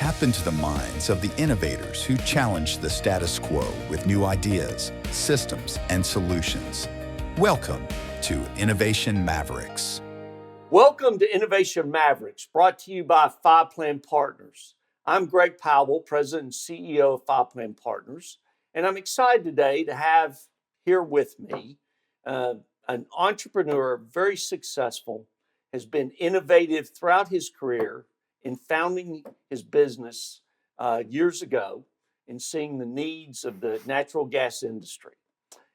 Tap into the minds of the innovators who challenge the status quo with new ideas, systems, and solutions. Welcome to Innovation Mavericks. Welcome to Innovation Mavericks, brought to you by Five Plan Partners. I'm Greg Powell, President and CEO of Five Plan Partners, and I'm excited today to have here with me an entrepreneur, very successful, has been innovative throughout his career in founding his business years ago and seeing the needs of the natural gas industry.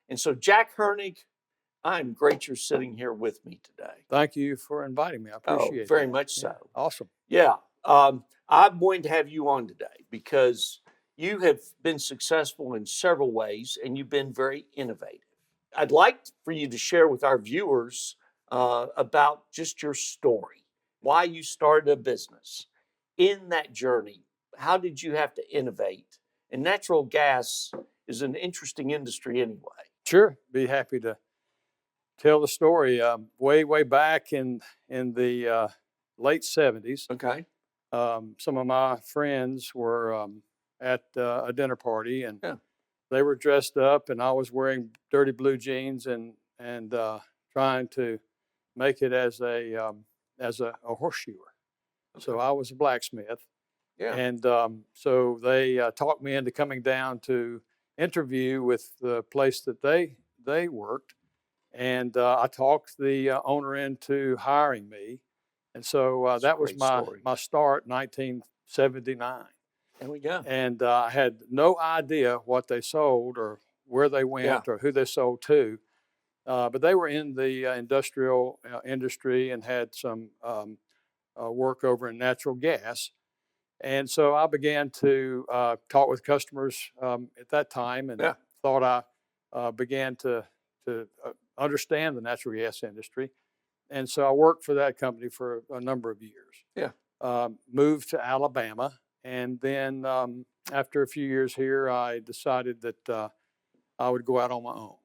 And so, Jack Hernig, I'm great you're sitting here with me today. Thank you for inviting me. I appreciate it. Very much so. Yeah, awesome. Yeah. I'm going to have you on today because you have been successful in several ways and you've been very innovative. I'd like for you to share with our viewers about just your story, why you started a business. In that journey, how did you have to innovate? And natural gas is an interesting industry anyway. Sure, be happy to tell the story. Way back in the late 70s, Okay. some of my friends were at a dinner party, and Yeah. they were dressed up, and I was wearing dirty blue jeans and trying to make it as a horseshoer. Okay. So I was a blacksmith. Yeah. And so they talked me into coming down to interview with the place that they worked. And I talked the owner into hiring me. And so that was my start, 1979. There we go. And I had no idea what they sold or where they went or who they sold to. But they were in the industrial industry and had some work over in natural gas. And so I began to talk with customers at that time, and thought I began to understand the natural gas industry. And so I worked for that company for a number of years. Yeah. Moved to Alabama, and then after a few years here, I decided that I would go out on my own.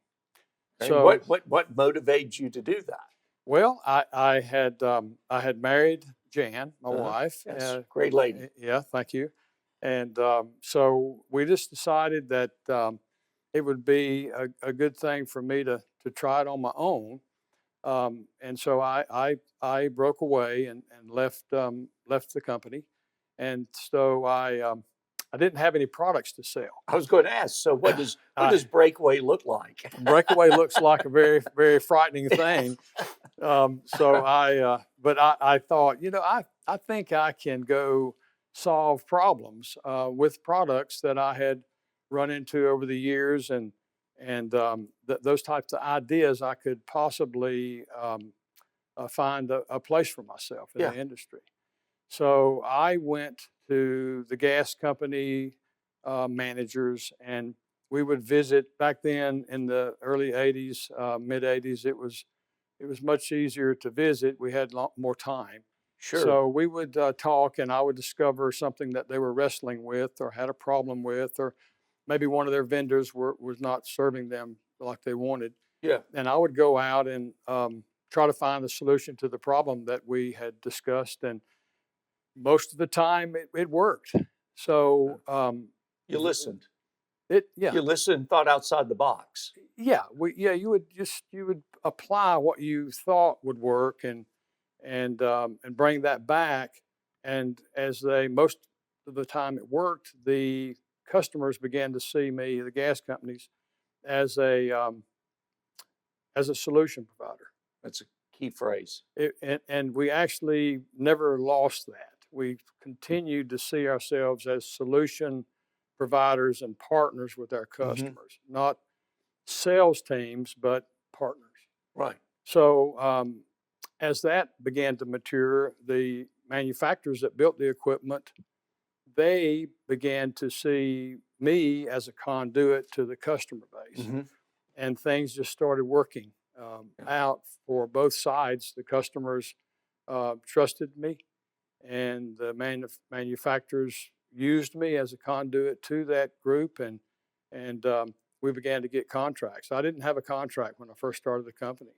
And so what motivated you to do that? Well, I had married Jan, my wife. Yes. Great lady. Yeah, thank you. And so we just decided that it would be a good thing for me to try it on my own. And so I broke away and left the company. And so I didn't have any products to sell. I was going to ask. So what does breakaway look like? Breakaway looks like a very, very frightening thing. But I thought, I think I can go solve problems with products that I had run into over the years, and those types of ideas I could possibly find a place for myself in the industry. So I went to the gas company managers, and we would visit. Back then in the early 80s, mid 80s, it was much easier to visit. We had a lot more time. Sure. So we would talk, and I would discover something that they were wrestling with or had a problem with, or maybe one of their vendors was not serving them like they wanted. Yeah. And I would go out and try to find a solution to the problem that we had discussed. And most of the time it worked. So you listened. You listened, thought outside the box. Yeah, you would apply what you thought would work and bring that back. And as most of the time it worked, the customers began to see me, the gas companies, as a solution provider. That's a key phrase. And we actually never lost that. We continued to see ourselves as solution providers and partners with our customers, not sales teams, but partners. Right. So as that began to mature, the manufacturers that built the equipment, they began to see me as a conduit to the customer base. And things just started working out for both sides. The customers trusted me, and the manufacturers used me as a conduit to that group, and we began to get contracts. I didn't have a contract when I first started the company.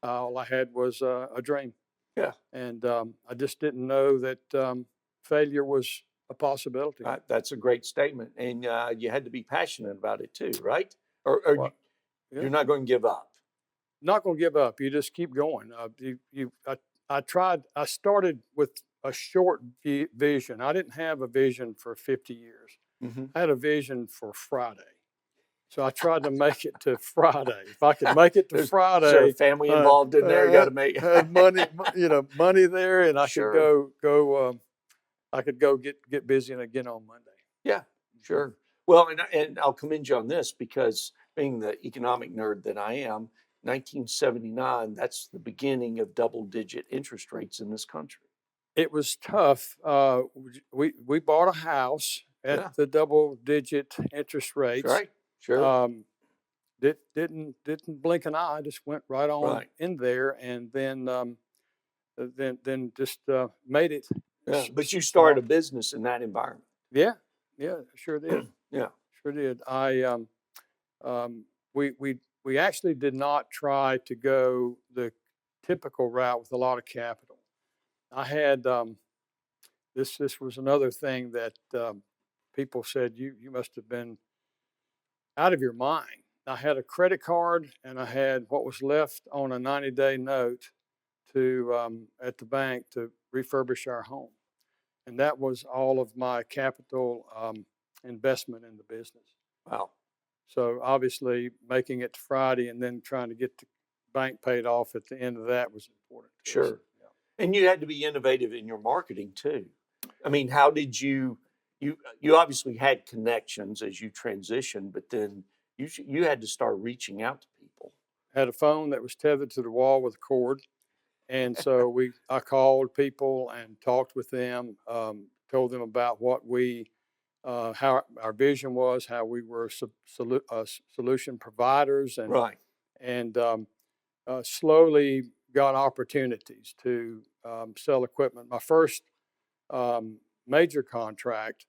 All I had was a dream. Yeah. And I just didn't know that failure was a possibility. That's a great statement. And you had to be passionate about it too, right? Or Well, yeah. you're not going to give up. Not going to give up. You just keep going. I started with a short vision. I didn't have a vision for 50 years. Mm-hmm. I had a vision for Friday. So I tried to make it to Friday. If I could make it to Is Friday, there a family involved in there? You got to make had money, money there, and I Sure. could go. I could go get busy again on Monday. Yeah, sure. Well, and I'll commend you on this because being the economic nerd that I am, 1979, that's the beginning of double-digit interest rates in this country. It was tough. We bought a house at Yeah. the double-digit interest rates. Right. Sure. Didn't blink an eye. Just went right on Right. in there, and then just made it. Yeah. But you started a business in that environment. Yeah, sure did. Yeah. Sure did. We actually did not try to go the typical route with a lot of capital. I had this was another thing that people said you must have been out of your mind. I had a credit card and I had what was left on a 90-day note to at the bank to refurbish our home, and that was all of my capital investment in the business. Wow. So obviously, making it to Friday and then trying to get the bank paid off at the end of that was important. Sure. Yeah. And you had to be innovative in your marketing too. I mean, how did you obviously had connections as you transitioned, but then you had to start reaching out to people. Had a phone that was tethered to the wall with a cord, and so I called people and talked with them, told them about what we. How our vision was, how we were solution providers, and Right. and slowly got opportunities to sell equipment. My first major contract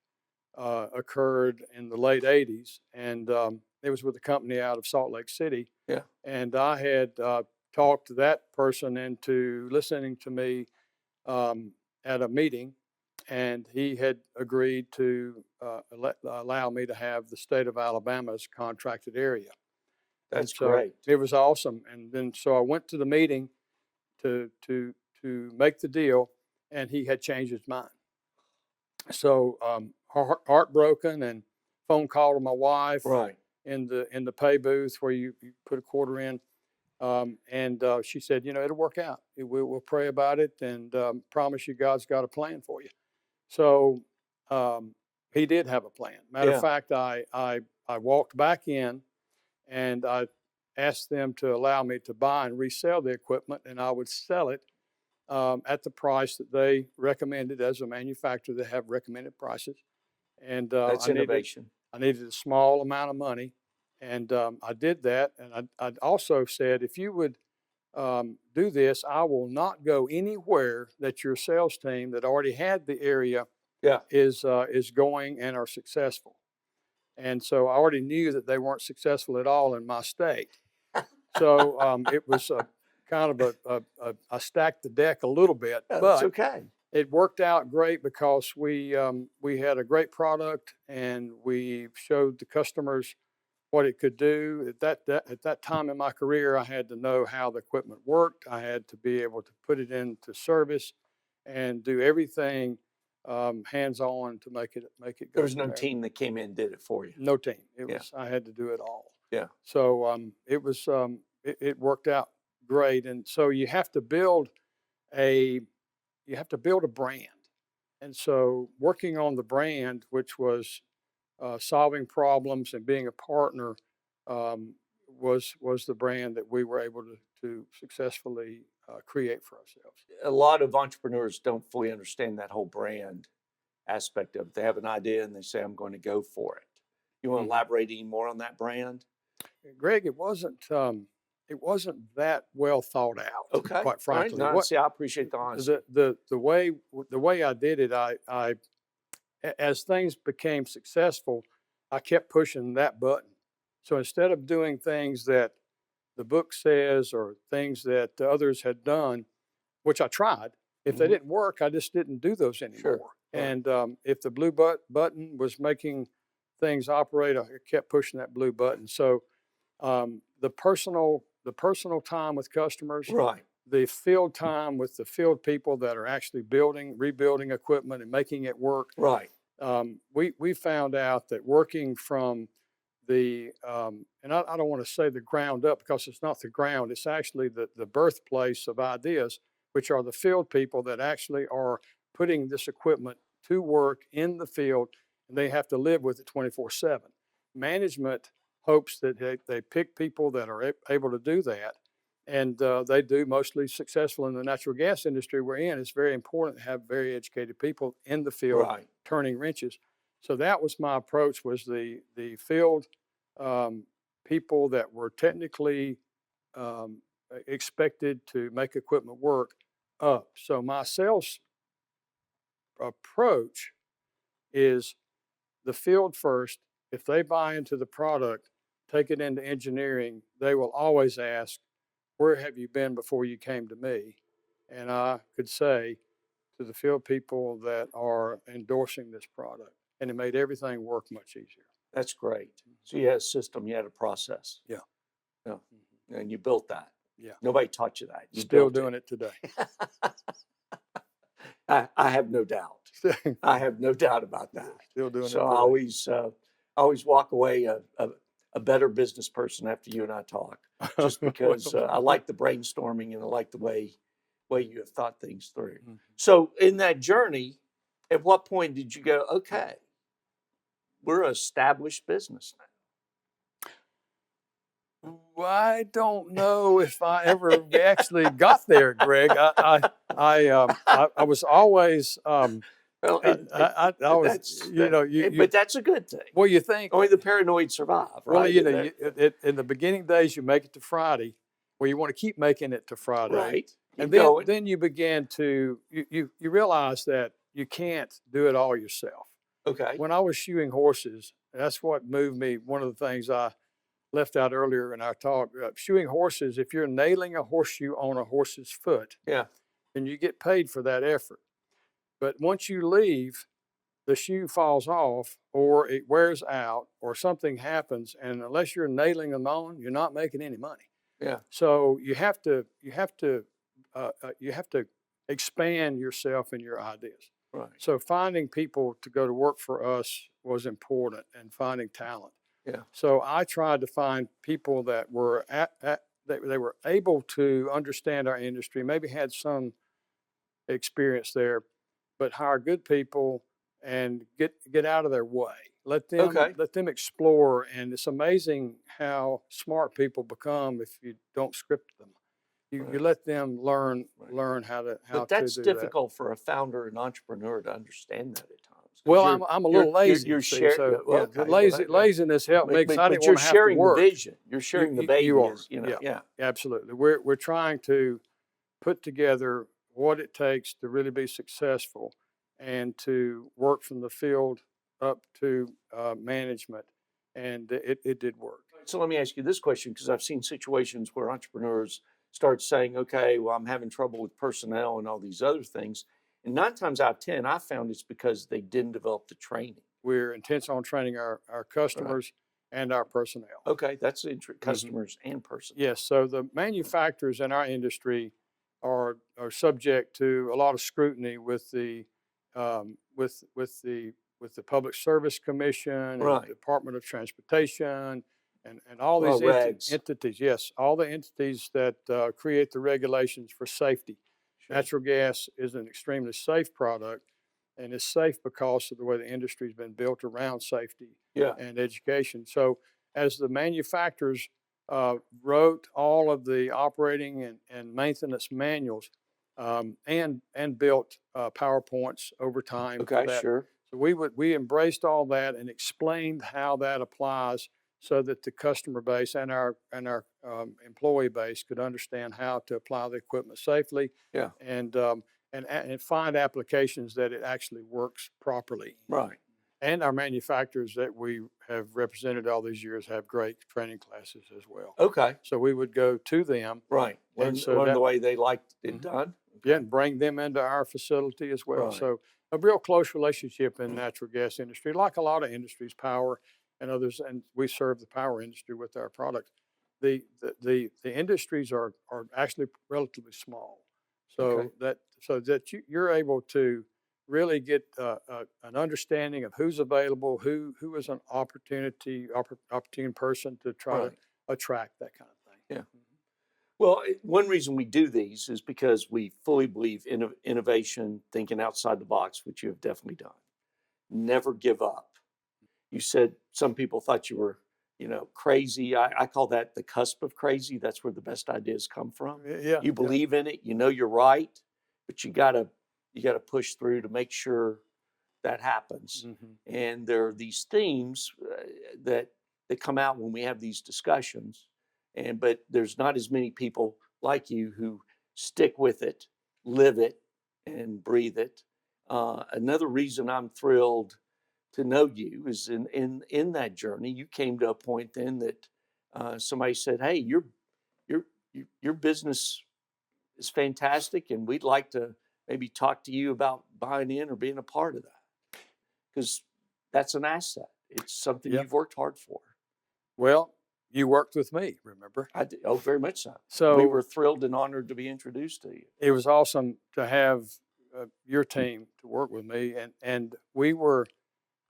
occurred in the late '80s, and it was with a company out of Salt Lake City. Yeah. And I had talked that person into listening to me at a meeting, and he had agreed to allow me to have the state of Alabama's contracted area. That's so great. It was awesome. And then so I went to the meeting to make the deal, and he had changed his mind. So heartbroken, and phone call to my wife Right. in the pay booth where you put a quarter in. And she said, it'll work out. We'll pray about it and promise you God's got a plan for you. So he did have a plan. Matter of fact, I walked back in and I asked them to allow me to buy and resell the equipment, and I would sell it at the price that they recommended. As a manufacturer, they have recommended prices. And that's innovation. I needed a small amount of money, and I did that. And I also said, if you would do this, I will not go anywhere that your sales team that already had the area is going and are successful. And so I already knew that they weren't successful at all in my state. So it was kind of I stacked the deck a little bit, Yeah, but that's okay. It worked out great because we had a great product and we showed the customers what it could do. At that time in my career, I had to know how the equipment worked. I had to be able to put it into service and do everything hands-on to make it go. There was no team that came in and did it for you. No team. It was I had to do it all. Yeah. So it was it worked out great. And so you have to build a brand. And so working on the brand, which was solving problems and being a partner, was the brand that we were able to successfully create for ourselves. A lot of entrepreneurs don't fully understand that whole brand aspect of it. They have an idea and they say, I'm going to go for it. You want to elaborate any more on that brand? Greg, it wasn't that well thought out. Okay. Quite frankly. Right. No, see, I appreciate the honesty. The way I did it, I as things became successful, I kept pushing that button. So instead of doing things that the book says or things that others had done, which I tried, if they didn't work, I just didn't do those anymore. Sure. And if the blue button was making things operate, I kept pushing that blue button. So the personal time with customers, Right. the field time with the field people that are actually rebuilding equipment and making it work. Right. We found out that working from the and I don't want to say the ground up, because it's not the ground, it's actually the birthplace of ideas, which are the field people that actually are putting this equipment to work in the field, and they have to live with it 24/7. Management hopes that they pick people that are able to do that, and they do. Mostly successful in the natural gas industry we're in. It's very important to have very educated people in the field Right. turning wrenches. So that was my approach: was the field people that were technically expected to make equipment work up. So my sales approach is the field first. If they buy into the product, take it into engineering, they will always ask, where have you been before you came to me? And I could say to the field people that are endorsing this product, and it made everything work much easier. That's great. So you had a system, you had a process. Yeah. Yeah. And you built that. Yeah. Nobody taught you that. You Still built doing it today. I have no doubt. I have no doubt about that. Still doing it So today. I always walk away a better business person after you and I talk, just because I like the brainstorming and I like the way you have thought things through. Mhm. So in that journey, at what point did you go, okay, we're an established business now? Well, I don't know if I ever actually got there, Greg. I was always Well, I was, but that's a good thing. well, you think, Only the paranoid survive, right? well, in the beginning days, you make it to Friday, well, you want to keep making it to Friday, right. and Keep going. then you begin to you realize that you can't do it all yourself. Okay. When I was shoeing horses, that's what moved me. One of the things I left out earlier in our talk, shoeing horses, if you're nailing a horseshoe on a horse's foot, Yeah. then you get paid for that effort. But once you leave, the shoe falls off or it wears out or something happens, and unless you're nailing them on, you're not making any money. Yeah. So you have to expand yourself and your ideas. Right. So finding people to go to work for us was important, and finding talent. Yeah. So I tried to find people that were they were able to understand our industry, maybe had some experience there, but hire good people and get out of their way. Let them explore, and it's amazing how smart people become if you don't script them. You Right. let them learn how But to that's do difficult for a founder and entrepreneur to understand that at times. 'Cause Well, I'm a little lazy. You're see, sharing. so Well, yeah, okay, the well, that- laziness helped me because I but didn't you're want to have to sharing the work. vision. You're sharing the baby. You are. Yeah. Absolutely. We're trying to put together what it takes to really be successful, and to work from the field up to management, and it did work. So let me ask you this question, because I've seen situations where entrepreneurs start saying, okay, well, I'm having trouble with personnel and all these other things. And 9 times out of 10, I found it's because they didn't develop the training. We're intense on training our customers and our personnel. Okay, that's customers and personnel. Yes, so the manufacturers in our industry are subject to a lot of scrutiny with the Public Service Commission and Right. the Department of Transportation and all Well, these regs. entities. Yes, all the entities that create the regulations for safety. Sure. Natural gas is an extremely safe product, and it's safe because of the way the industry's been built around safety Yeah. and education. So as the manufacturers wrote all of the operating and maintenance manuals, and built PowerPoints over time for Okay, that. sure. So we embraced all that and explained how that applies, so that the customer base and our employee base could understand how to apply the equipment safely. Yeah. And find applications that it actually works properly. Right. And our manufacturers that we have represented all these years have great training classes as well. Okay. So we would go to them. Right. Learn And so the that- way they liked it done. Yeah, and bring them into our facility as well. Right. So a real close relationship in natural gas industry, like a lot of industries, power and others, and we serve the power industry with our products. The industries are actually relatively small, Okay. so that you're able to really get an understanding of who's available, who is an opportune person to try to Right. attract that kind of thing. Yeah. Well, one reason we do these is because we fully believe in innovation, thinking outside the box, which you have definitely done. Never give up. You said some people thought you were, crazy. I call that the cusp of crazy. That's where the best ideas come from. Yeah, You yeah. believe in it, you know you're right, but you gotta push through to make sure that happens. Mhm. And there are these themes that come out when we have these discussions, but there's not as many people like you who stick with it, live it, and breathe it. Another reason I'm thrilled to know you is in that journey, you came to a point then that somebody said, "Hey, your your business is fantastic, and we'd like to maybe talk to you about buying in or being a part of that because that's an asset. It's something Yeah. you've worked hard for." Well, you worked with me, remember? I did, oh, very much so. We So were thrilled and honored to be introduced to you. it was awesome to have your team to work with me, and we were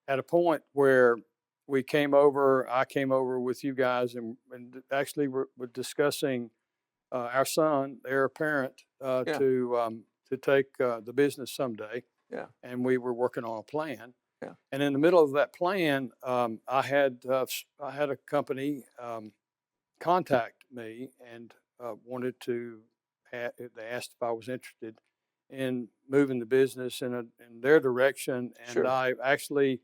at a point where we came over. I came over with you guys, and actually we're discussing our son, heir apparent, Yeah, to take the business someday, yeah, and we were working on a plan. yeah, And in the middle of that plan, I had a company contact me and wanted to. They asked if I was interested in moving the business in their direction, and sure. I actually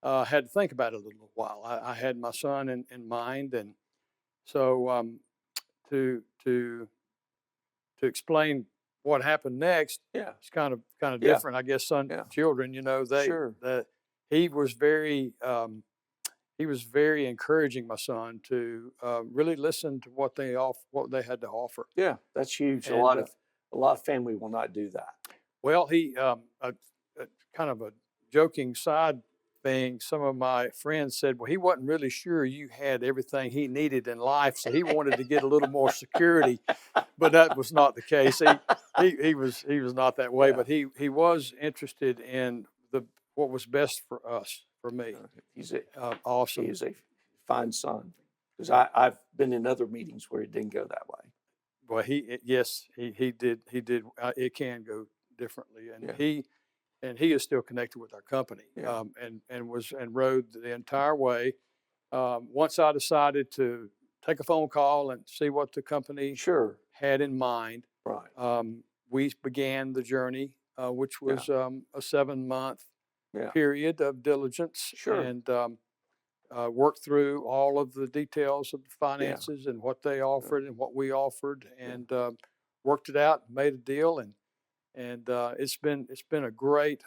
had to think about it a little while. I had my son in mind, and so to to to explain what happened next, Yeah, it's kind of yeah, different. I guess son yeah, children, they sure. the he was very he was very encouraging my son to really listen to what they had to offer. Yeah, that's huge. And A lot of family will not do that. well, a kind of a joking side thing. Some of my friends said, well, he wasn't really sure you had everything he needed in life, so he wanted to get a little more security. But that was not the case. He was not that way. Yeah, But he was interested in the what was best for us, for me. he's a he Awesome. is a fine son because I've been in other meetings where it didn't go that way. Well, yes, he did. It can go differently, and Yeah, he is still connected with our company, yeah, and rode the entire way. Once I decided to take a phone call and see what the company sure, had in mind, right, we began the journey, which yeah, was a 7 month yeah, period of diligence, sure, and worked through all of the details of the yeah, finances and what they yeah, offered and what we offered, yeah, and worked it out, made a deal, and it's been a great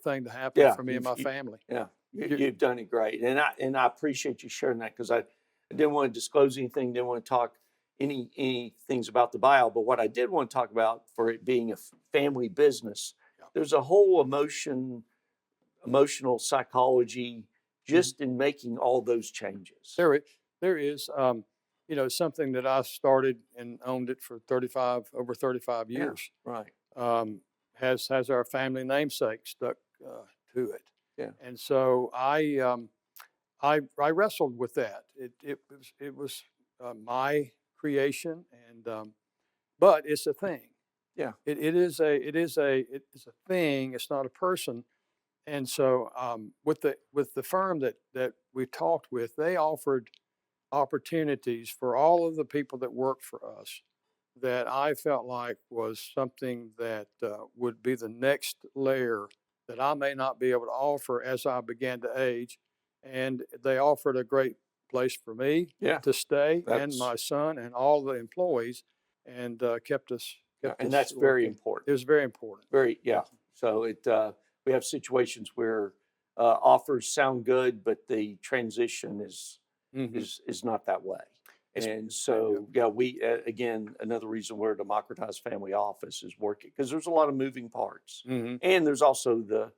thing to happen yeah. for me and my family. Yeah, You, you've done it great, and I appreciate you sharing that because I didn't want to disclose anything, didn't want to talk any things about the buyout, but what I did want to talk about for it being a family business, yeah. there's a whole emotional psychology Mhm. just in making all those changes. There is, something that I started and owned it for over 35 Yeah, years. right. Um, has our family namesake stuck to it, Yeah, and so I wrestled with that. It was my creation, and but it's a thing. yeah, It's a thing. It's not a person. And so with the firm that we talked with, they offered opportunities for all of the people that worked for us that I felt like was something that would be the next layer that I may not be able to offer as I began to age. And they offered a great place for me yeah. to stay and That's my son and all the employees, and yeah, kept and us that's very working. It important. was very important. Very, yeah. So we have situations where offers sound good, but the transition Hmm. is not that way. And so, yeah, we, again, another reason we're a democratized family office is working because there's a lot of moving parts. Mm-hmm. And there's also the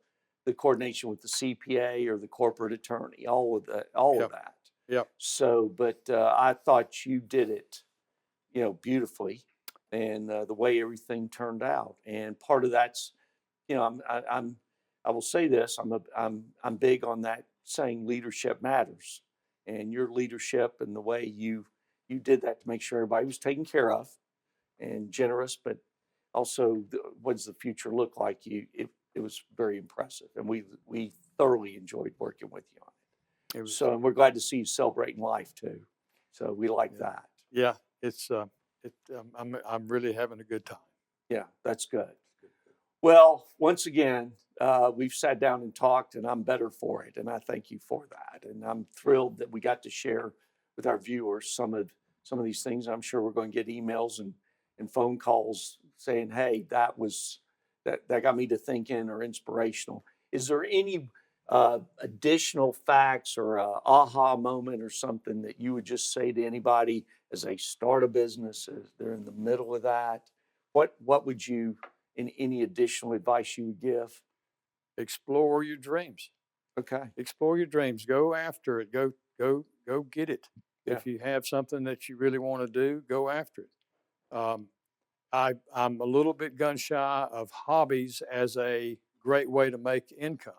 coordination with the CPA or the corporate attorney, all of that, Yep. Yep. So, but I thought you did it, beautifully, and the way everything turned out. And part of that's, I will say this, I'm big on that saying leadership matters, and your leadership and the way you did that to make sure everybody was taken care of and generous, but also what does the future look like? It was very impressive, and we thoroughly enjoyed working with you on it. So, and we're glad to see you celebrating life too. So we like that. Yeah, it's I'm really having a good time. Yeah, that's good. Well, once again, we've sat down and talked, and I'm better for it, and I thank you for that. And I'm thrilled that we got to share with our viewers some of these things. I'm sure we're going to get emails and phone calls saying, "Hey, that got me to thinking," or inspirational. Is there any additional facts or a aha moment or something that you would just say to anybody as they start a business, as they're in the middle of that? What would you, in any additional advice you would give? Explore your dreams. Okay. Explore your dreams. Go after it. Go get it. Yeah. If you have something that you really want to do, go after it. I'm a little bit gun shy of hobbies as a great way to make income.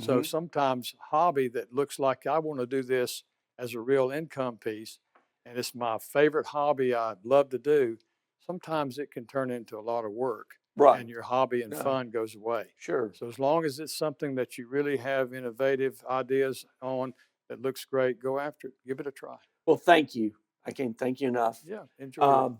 So sometimes hobby that looks like I want to do this as a real income piece, and it's my favorite hobby I'd love to do, sometimes it can turn into a lot of work. Right. And your hobby and fun goes away. Sure. So as long as it's something that you really have innovative ideas on that looks great, go after it. Give it a try. Well, thank you. I can't thank you enough. Yeah, enjoy it.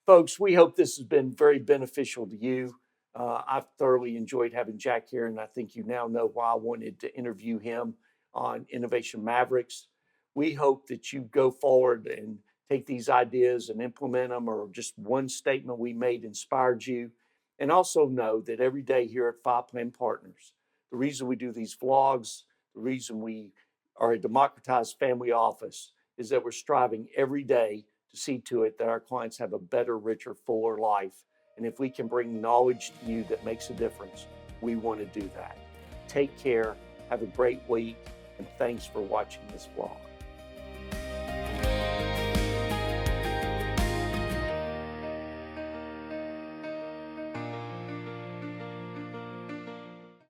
Folks, we hope this has been very beneficial to you. I've thoroughly enjoyed having Jack here, and I think you now know why I wanted to interview him on Innovation Mavericks. We hope that you go forward and take these ideas and implement them, or just one statement we made inspired you. And also know that every day here at Five Plan Partners, the reason we do these vlogs, the reason we are a democratized family office is that we're striving every day to see to it that our clients have a better, richer, fuller life. And if we can bring knowledge to you that makes a difference, we want to do that. Take care, have a great week, and thanks for watching this vlog.